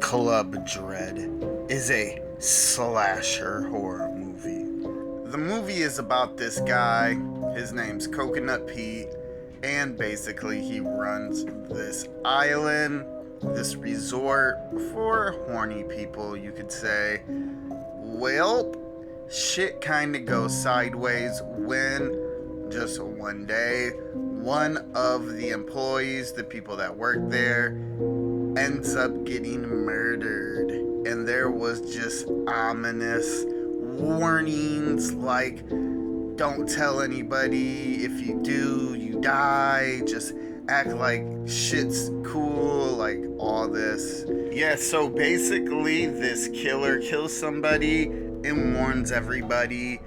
Club Dread is a slasher horror movie. The movie is about this guy, his name's Coconut Pete, and basically he runs this island, this resort for horny people, you could say. Well, shit kind of goes sideways when just one day, one of the employees, the people that work there, ends up getting murdered. And there was just ominous warnings like, don't tell anybody, if you do, you die, just act like shit's cool, like all this. Yeah, so basically this killer kills somebody and warns everybody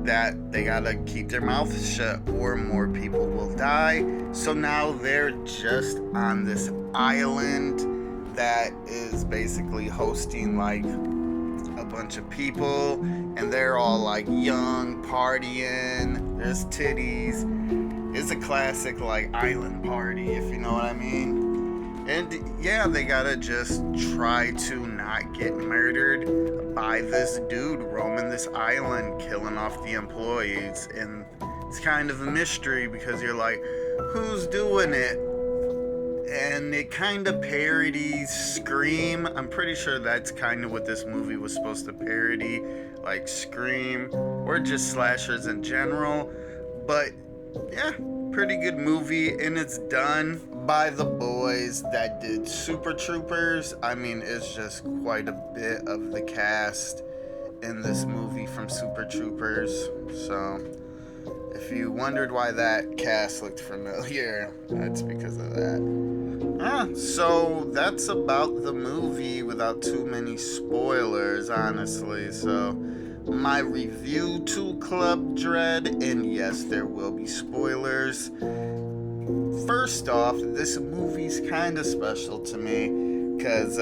that they gotta keep their mouth shut or more people will die. So now they're just on this island that is basically hosting like a bunch of people, and they're all like young, partying, there's titties. It's a classic like island party, if you know what I mean. And yeah, they gotta just try to not get murdered by this dude roaming this island, killing off the employees. And it's kind of a mystery because you're like, who's doing it? And it kind of parodies Scream. I'm pretty sure that's kind of what this movie was supposed to parody, like Scream or just slashers in general. But yeah, pretty good movie, and it's done by the boys that did Super Troopers. I mean, it's just quite a bit of the cast in this movie from Super Troopers. So if you wondered why that cast looked familiar, that's because of that. So that's about the movie without too many spoilers, honestly. So my review to Club Dread, and yes, there will be spoilers. First off, this movie's kind of special to me because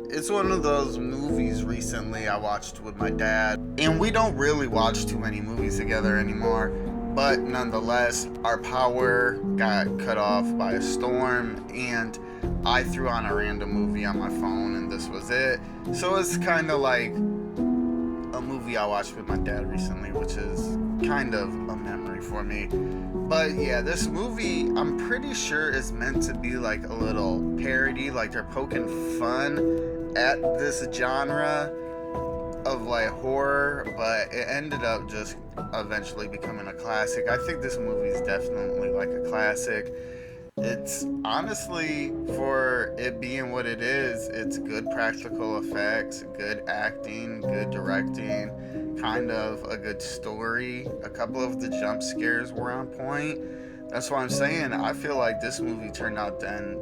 it's one of those movies recently I watched with my dad, and we don't really watch too many movies together anymore. But nonetheless, our power got cut off by a storm, and I threw on a random movie on my phone, and this was it. So it's kind of like a movie I watched with my dad recently, which is kind of a memory for me. But yeah, this movie, I'm pretty sure is meant to be like a little parody, like they're poking fun at this genre of like horror, but it ended up just eventually becoming a classic. I think this movie is definitely like a classic. It's honestly, for it being what it is, it's good practical effects, good acting, good directing, kind of a good story. A couple of the jump scares were on point. That's why I'm saying I feel like this movie turned out then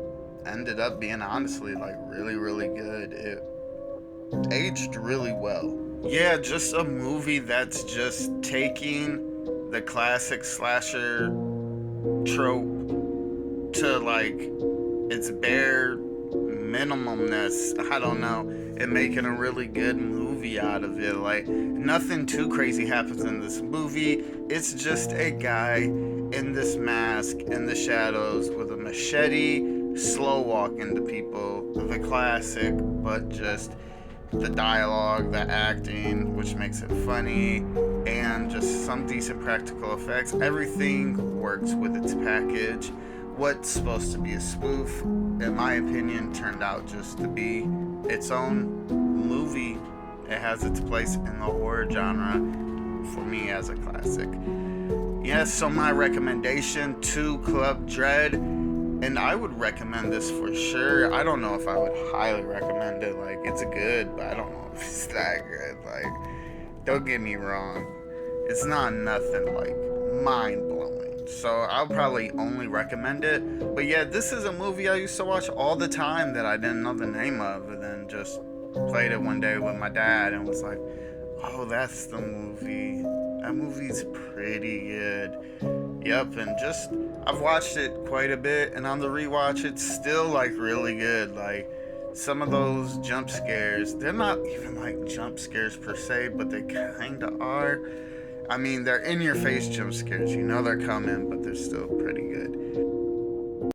ended up being honestly like really, really good. It aged really well. Yeah, just a movie that's just taking the classic slasher trope to like its bare minimumness, I don't know, and making a really good movie out of it. Like, nothing too crazy happens in this movie. It's just a guy in this mask in the shadows with a machete, slow walking to people. The classic, but just the dialogue, the acting, which makes it funny, and just some decent practical effects. Everything works with its package. What's supposed to be a spoof, in my opinion, turned out just to be its own movie. It has its place in the horror genre for me as a classic. Yes, so my recommendation to Club Dread, and I would recommend this for sure. I don't know if I would highly recommend it. Like, it's good, but I don't know if it's that good. Like, don't get me wrong. It's not nothing, like, mind-blowing. So I'll probably only recommend it. But yeah, this is a movie I used to watch all the time that I didn't know the name of. And then just played it one day with my dad and was like, oh, that's the movie. That movie's pretty good. Yep, and just I've watched it quite a bit, and on the rewatch it's still like really good. Like, some of those jump scares, they're not even like jump scares per se, but they kinda are. I mean, they're in your face jump scares, you know they're coming, but they're still pretty good.